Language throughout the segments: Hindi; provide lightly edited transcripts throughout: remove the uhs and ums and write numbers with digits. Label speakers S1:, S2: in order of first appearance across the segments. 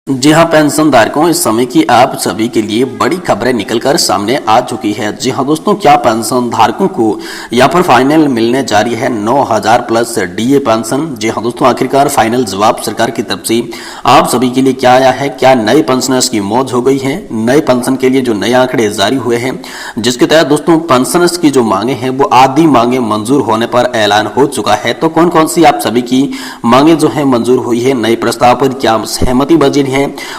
S1: जी हाँ, पेंशन धारकों, इस समय की आप सभी के लिए बड़ी खबरें निकलकर सामने आ चुकी है। जी हाँ दोस्तों, क्या पेंशन धारकों को यहाँ पर फाइनल मिलने जा रही है 9,000 प्लस डीए पेंशन। जी हाँ दोस्तों, आखिरकार फाइनल जवाब सरकार की तरफ से आप सभी के लिए क्या आया है। क्या नए पेंशनर्स की मौज हो गई है? नए पेंशन के लिए जो नए आंकड़े जारी हुए हैं, जिसके तहत दोस्तों पेंशनर्स की जो मांगे हैं वो आधी मांगे मंजूर होने पर ऐलान हो चुका है। तो कौन कौन सी आप सभी की मांगे जो है मंजूर हुई है, नए प्रस्ताव पर क्या सहमति बजी है,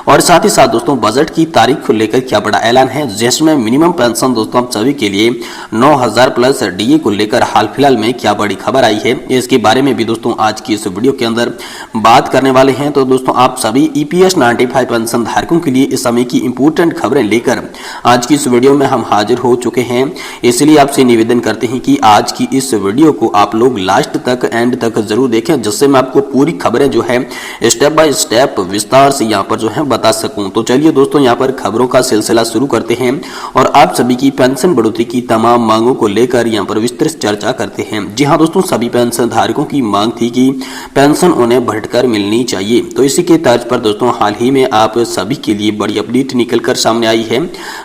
S1: और साथ ही साथ दोस्तों बजट की तारीख को लेकर क्या बड़ा ऐलान है, जिसमें मिनिमम पेंशन दोस्तों हम सभी के लिए 9,000 प्लस डीए को लेकर हाल फिलहाल में क्या बड़ी खबर आई है, इसके बारे में भी दोस्तों आज की इस वीडियो के अंदर बात करने वाले हैं। तो दोस्तों आप सभी ईपीएस 95 पेंशन धारकों के लिए इस समय की इंपोर्टेंट खबरें लेकर आज की इस वीडियो में हम हाजिर हो चुके हैं। इसलिए आपसे निवेदन करते हैं कि आज की इस वीडियो को आप लोग लास्ट तक, एंड तक जरूर देखें, जिससे मैं आपको पूरी खबरें जो है स्टेप बाय स्टेप विस्तार से यहाँ पर जो है बता सकूं। तो चलिए दोस्तों यहाँ पर खबरों का सिलसिला शुरू करते हैं और आप सभी की पेंशन बढ़ोतरी की तमाम मांगों को लेकर यहाँ पर विस्तृत चर्चा करते हैं। जी हाँ दोस्तों, सभी पेंशन धारकों की मांग थी कि पेंशन उन्हें बढ़कर मिलनी चाहिए। तो इसी के तर्ज पर दोस्तों हाल ही में आप सभी के लिए बड़ी अपडेट निकलकर सामने आई है,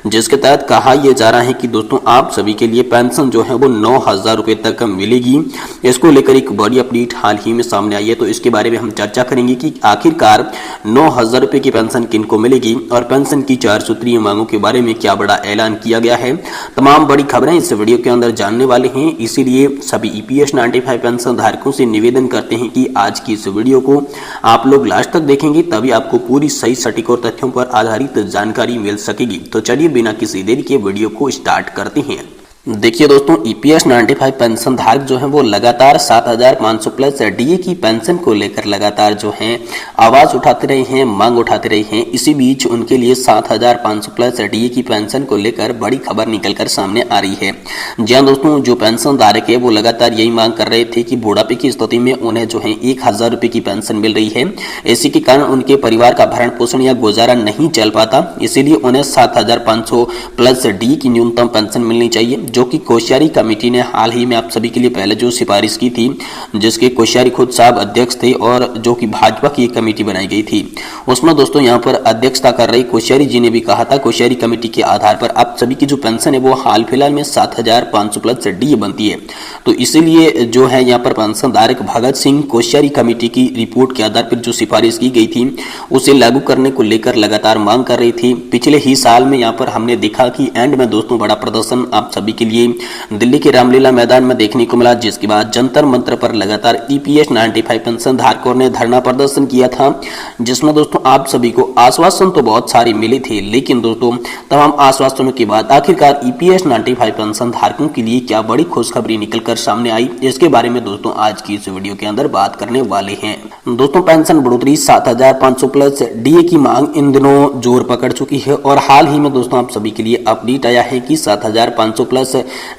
S1: जिसके तहत कहा यह जा रहा है कि दोस्तों आप सभी के लिए पेंशन जो है वो 9,000 रुपए तक मिलेगी। इसको लेकर एक बड़ी अपडेट हाल ही में सामने आई है। तो इसके बारे में हम चर्चा करेंगे कि आखिरकार 9,000 रुपए की पेंशन किनको मिलेगी और पेंशन की 4 सूत्रीय मांगों के बारे में क्या बड़ा ऐलान किया गया है। तमाम बड़ी खबरें इस वीडियो के अंदर जानने वाले हैं। इसीलिए सभी ईपीएस 95 पेंशन धारकों से निवेदन करते हैं कि आज की इस वीडियो को आप लोग लास्ट तक देखेंगे, तभी आपको पूरी सही, सटीक और तथ्यों पर आधारित जानकारी मिल सकेगी। तो चलिए बिना किसी देरी के वीडियो को स्टार्ट करते हैं। देखिए दोस्तों, ईपीएस 95 पेंशन धारक जो है वो लगातार 7,500 प्लस डीए की पेंशन को लेकर लगातार जो है आवाज उठाते रहे हैं, मांग उठाते रहे हैं। इसी बीच उनके लिए 7,500 प्लस डीए की पेंशन को लेकर बड़ी खबर निकलकर सामने आ रही है। जी हाँ दोस्तों, जो पेंशन धारक है वो लगातार यही मांग कर रहे थे कि बुढ़ापे की स्थिति में उन्हें जो है 1,000 रुपए की पेंशन मिल रही है। इसी के कारण उनके परिवार का भरण पोषण या गुजारा नहीं चल पाता, इसीलिए उन्हें 7,500 प्लस डीए की न्यूनतम पेंशन मिलनी चाहिए, जो कि कोश्यारी कमेटी ने हाल ही में आप सभी के लिए पहले जो सिफारिश की थी, जिसके कोश्यारी खुद साहब अध्यक्ष थे और जो कि भाजपा की एक कमेटी बनाई गई थी, उसमें दोस्तों यहाँ पर अध्यक्षता कर रही कोश्यारी जी ने भी कहा था कोश्यारी कमेटी के आधार पर आप सभी की जो पेंशन है वो हाल फिलहाल में 7,500 प्लस डीए बनती है। तो इसीलिए जो है यहाँ पर पेंशन धारक भगत सिंह कोश्यारी कमेटी की रिपोर्ट के आधार पर जो सिफारिश की गई थी उसे लागू करने को लेकर लगातार मांग कर रही थी। पिछले ही साल में यहाँ पर हमने देखा कि एंड में दोस्तों बड़ा प्रदर्शन आप सभी के लिए दिल्ली के रामलीला मैदान में देखने को मिला, जिसके बाद जंतर मंत्र पर लगातार ईपीएस 95 पेंशन धारकों ने धरना प्रदर्शन किया था, जिसमें दोस्तों आप सभी को आश्वासन तो बहुत सारे मिले थे, लेकिन दोस्तों तमाम आश्वासनों के बाद आखिरकार ईपीएस 95 पेंशन धारकों के लिए क्या बड़ी खुशखबरी निकलकर सामने आई, इसके बारे में दोस्तों आज की इस वीडियो के अंदर बात करने वाले हैं। दोस्तों पेंशन बढ़ोतरी 7,500 प्लस डीए की मांग इन दिनों जोर पकड़ चुकी है और हाल ही में दोस्तों आप सभी के लिए अपडेट आया है कि 7,500 प्लस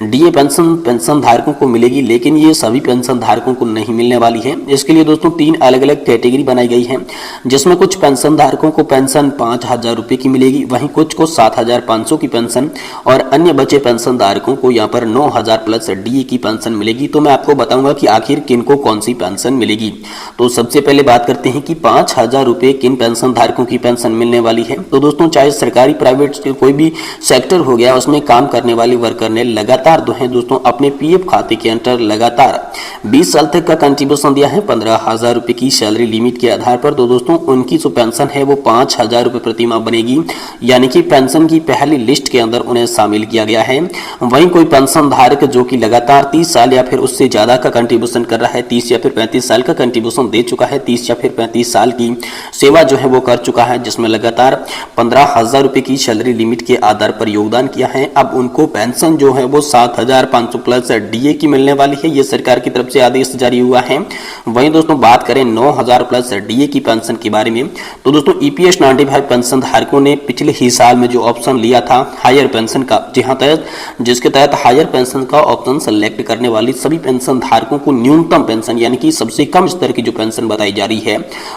S1: डीए पेंशन धारकों को मिलेगी, लेकिन ये सभी पेंशन धारकों को नहीं मिलने वाली है। इसके लिए दोस्तों 3 अलग अलग कैटेगरी बनाई गई है, जिसमें कुछ पेंशन धारकों को पेंशन 5,000 रुपए की मिलेगी, वहीं कुछ को 7,500 की पेंशन और अन्य बचे पेंशन धारकों को यहाँ पर 9,000 प्लस डीए की पेंशन मिलेगी। तो मैं आपको बताऊंगा कि आखिर किनको कौन सी पेंशन मिलेगी। तो सबसे पहले बात करते हैं कि 5,000 रुपए किन पेंशन धारकों की पेंशन मिलने वाली है। तो दोस्तों चाहे सरकारी प्राइवेट कोई भी सेक्टर हो गया, उसमें काम करने वाले वर्कर ने लगातार दोस्तों अपने पीएफ खाते के अंदर लगातार 20 साल तक का कंट्रीब्यूशन दिया है 15,000 रुपए की सैलरी लिमिट के आधार पर। तो दोस्तों उनकी जो पेंशन है वो 5,000 रुपए प्रति माह बनेगी, यानी कि पेंशन की पहली लिस्ट के अंदर उन्हें शामिल किया गया है। वहीं कोई पेंशन धारक जो कि लगातार 30 साल या फिर उससे ज्यादा का कंट्रीब्यूशन कर रहा है, 30 या फिर 35 साल का कंट्रीब्यूशन दे चुका है, 30 या फिर 35 साल की सेवा जो है वो कर चुका है, जिसमें लगातार 15,000 रुपए की सैलरी लिमिट के आधार पर योगदान किया है, अब उनको पेंशन जो है वो 7,500 प्लस डीए की मिलने वाली है। ये सरकार की तरफ से आदेश जारी हुआ है। वहीं दोस्तों बात करें 9,000 प्लस डीए की पेंशन के बारे में, तो दोस्तों ईपीएस 95 पेंशन धारकों ने पिछले ही साल में जो ऑप्शन लिया था हायर पेंशन का, जिसके तहत हायर पेंशन का ऑप्शन सेलेक्ट करने वाली सभी पेंशन धारकों को न्यूनतम पेंशन यानी कि सबसे कम स्तर की जो पेंशन बताई जा रही है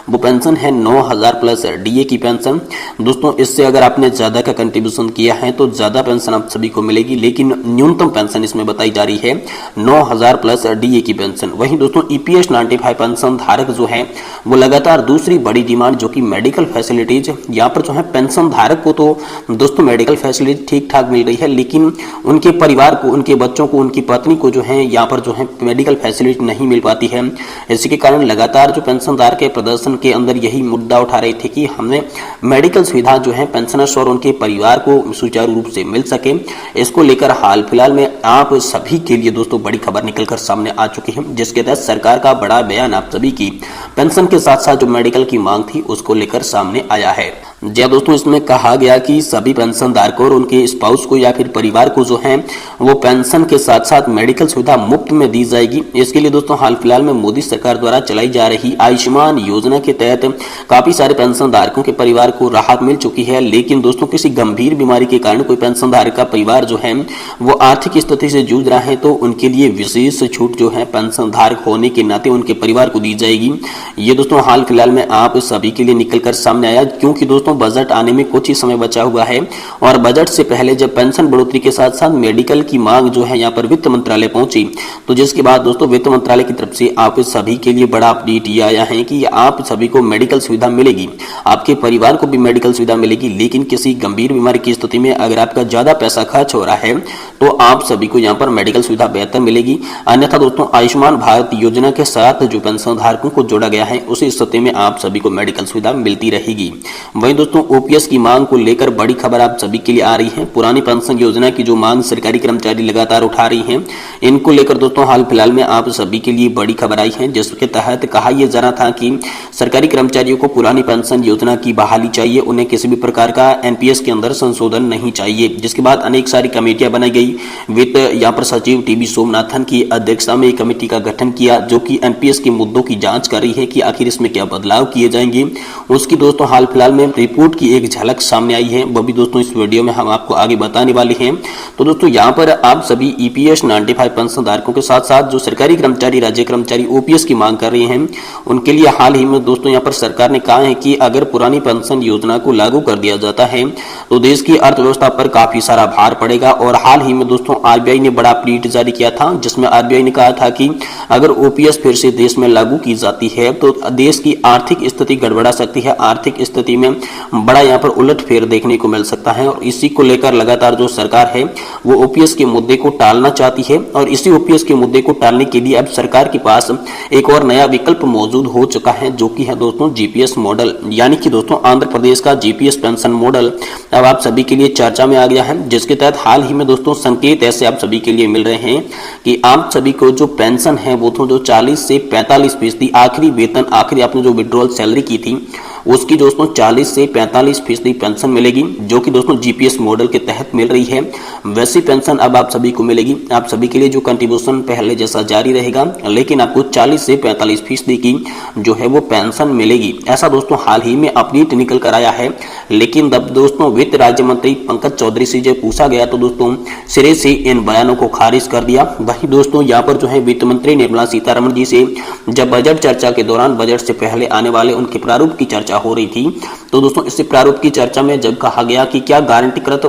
S1: वो पेंशन है 9,000 प्लस डीए की पेंशन। दोस्तों इससे अगर आपने ज्यादा का कंट्रीब्यूशन किया है तो ज्यादा पेंशन आप सभी को मिलेगी, लेकिन न्यूनतम पेंशन इसमें बताई जा रही है 9,000 प्लस डीए की पेंशन। वहीं दोस्तों ईपीएस 95 पेंशन धारक जो है वो लगातार दूसरी बड़ी डिमांड जो कि मेडिकल फैसिलिटीज, यहाँ पर जो है पेंशन धारक को तो दोस्तों मेडिकल फैसिलिटी ठीक ठाक मिल रही है, लेकिन उनके परिवार को, उनके बच्चों को, उनकी पत्नी को जो है यहाँ पर जो है मेडिकल फैसिलिटी नहीं मिल पाती है। इसी के कारण लगातार जो पेंशनधारक के प्रदर्शन के अंदर यही मुद्दा उठा रहे थे कि हमें मेडिकल सुविधा जो है पेंशनर्स और उनके परिवार को सुचारू रूप से मिल सके। इसको लेकर हाल फिलहाल में आप सभी के लिए दोस्तों बड़ी खबर निकलकर सामने आ चुकी है, जिसके तहत सरकार का बड़ा बयान आप सभी की पेंशन के साथ साथ जो मेडिकल की मांग थी उसको लेकर सामने आया है। जी दोस्तों, इसमें कहा गया कि सभी पेंशन धारकों और उनके स्पाउस को या फिर परिवार को जो है वो पेंशन के साथ साथ मेडिकल सुविधा मुफ्त में दी जाएगी। इसके लिए दोस्तों हाल फिलहाल में मोदी सरकार द्वारा चलाई जा रही आयुष्मान योजना के तहत काफी सारे पेंशन धारकों के परिवार को राहत मिल चुकी है। लेकिन दोस्तों किसी गंभीर बीमारी के कारण कोई पेंशन धारक का परिवार जो है वो आर्थिक स्थिति से जूझ रहा है तो उनके लिए विशेष छूट जो है पेंशन धारक होने के नाते उनके परिवार को दी जाएगी। ये दोस्तों हाल फिलहाल में आप सभी के लिए निकल कर सामने आया, क्योंकि दोस्तों बजट आने में कुछ ही समय बचा हुआ है और बजट से पहले जब पेंशन बढ़ोतरी के साथ साथ मेडिकल की मांग जो है यहाँ पर वित्त मंत्रालय पहुंची, तो जिसके बाद दोस्तों वित्त मंत्रालय की तरफ से आप सभी के लिए बड़ा अपडेट ये आया है कि आप सभी को मेडिकल सुविधा मिलेगी, आपके परिवार को भी मेडिकल सुविधा मिलेगी। लेकिन किसी गंभीर बीमारी की स्थिति में अगर आपका ज्यादा पैसा खर्च हो रहा है तो आप सभी को यहाँ पर मेडिकल सुविधा बेहतर मिलेगी। अन्यथा दोस्तों आयुष्मान भारत योजना के साथ जो पेंशन धारकों को जोड़ा गया है उसी स्थिति में आप सभी को मेडिकल सुविधा मिलती रहेगी। वहीं दोस्तों ओपीएस की मांग को लेकर बड़ी खबर आप सभी के लिए आ रही है। पुरानी पेंशन योजना की जो मांग सरकारी कर्मचारी लगातार उठा रही हैं, इनको लेकर दोस्तों हाल फिलहाल में आप सभी के लिए बड़ी खबर आई है, जिसके तहत कहा यह जा रहा था कि सरकारी कर्मचारियों को पुरानी पेंशन योजना की बहाली चाहिए, उन्हें किसी भी प्रकार का एनपीएस के अंदर संशोधन नहीं चाहिए। जिसके बाद अनेक सारी कमेटियां बनाई गई। वित्त यहाँ पर सचिव टीबी सोमनाथन की अध्यक्षता में एक कमेटी का गठन किया जो कि एनपीएस के मुद्दों की जांच कर रही है कि आखिर इसमें क्या बदलाव किए जाएंगे। उसकी दोस्तों हाल फिलहाल में रिपोर्ट की एक झलक सामने आई है, वो भी दोस्तों इस वीडियो में हम आपको आगे बताने वाले हैं। तो दोस्तों यहाँ पर आप सभी ईपीएस 95 पेंशन धारकों के साथ साथ जो सरकारी कर्मचारी, राज्य कर्मचारी ओपीएस की मांग कर रहे हैं, उनके लिए हाल ही में दोस्तों यहाँ पर सरकार ने कहा है कि अगर पुरानी पेंशन योजना को लागू कर दिया जाता है तो देश की अर्थव्यवस्था पर काफी सारा भार पड़ेगा। और हाल ही में दोस्तों आरबीआई ने बड़ा अपडेट जारी किया था, जिसमें आरबीआई ने कहा था कि अगर ओपीएस फिर से देश में लागू की जाती है तो देश की आर्थिक स्थिति गड़बड़ा सकती है, आर्थिक स्थिति में बड़ा यहाँ पर उलटफेर देखने को मिल सकता है। और इसी को लेकर लगातार जो सरकार है वो ओपीएस के मुद्दे को टालना चाहती है और इसी ओपीएस के मुद्दे को टालने के लिए अब सरकार के पास एक और नया विकल्प मौजूद हो चुका है, जो कि है दोस्तों जीपीएस मॉडल। यानी कि दोस्तों आंध्र प्रदेश का जीपीएस पेंशन मॉडल अब आप सभी के लिए चर्चा में आ गया है, जिसके तहत हाल ही में दोस्तों संकेत ऐसे आप सभी के लिए मिल रहे हैं कि आप सभी को जो पेंशन है वो तो जो 40 से 45% आखिरी वेतन, आखिरी आपने जो विड्रॉल सैलरी की थी उसकी दोस्तों 40 से 45% पेंशन मिलेगी, जो कि दोस्तों जीपीएस मॉडल के तहत मिल रही है। वैसी पेंशन अब आप सभी को मिलेगी। आप सभी के लिए जो कंट्रीब्यूशन पहले जैसा जारी रहेगा, लेकिन आपको 40 से 45% की जो है वो पेंशन मिलेगी। ऐसा दोस्तों हाल ही में अपडेट निकल कर आया है। लेकिन जब दोस्तों वित्त राज्य मंत्री पंकज चौधरी से जब पूछा गया तो दोस्तों सिरे से इन बयानों को खारिज कर दिया। वही दोस्तों यहाँ पर जो है वित्त मंत्री निर्मला सीतारमण जी से जब बजट चर्चा के दौरान बजट से पहले आने वाले उनके प्रारूप की चर्चा हो रही थी, तो दोस्तों इस प्रारूप की चर्चा में जब कहा गया कि क्या गारंटीकृत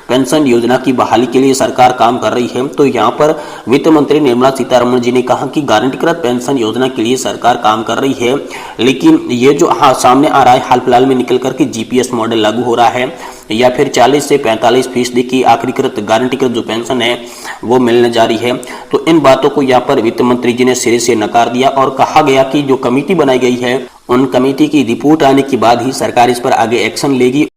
S1: पेंशन योजना की बहाली के लिए सरकार काम कर रही है, तो यहाँ पर वित्त मंत्री निर्मला सीतारमण जी ने कहा कि गारंटीकृत पेंशन योजना के लिए सरकार काम कर रही है, लेकिन ये जो सामने आ रहा है हाल फिलहाल में निकल करके जीपीएस मॉडल लागू हो रहा है या फिर 40 से 45% की आखिरीकृत गारंटीकृत जो पेंशन है वो मिलने जा रही है, तो इन बातों को यहाँ पर वित्त मंत्री जी ने सिरे से नकार दिया और कहा गया कि जो कमेटी बनाई गई है उन कमेटी की रिपोर्ट आने के बाद ही सरकार इस पर आगे एक्शन लेगी।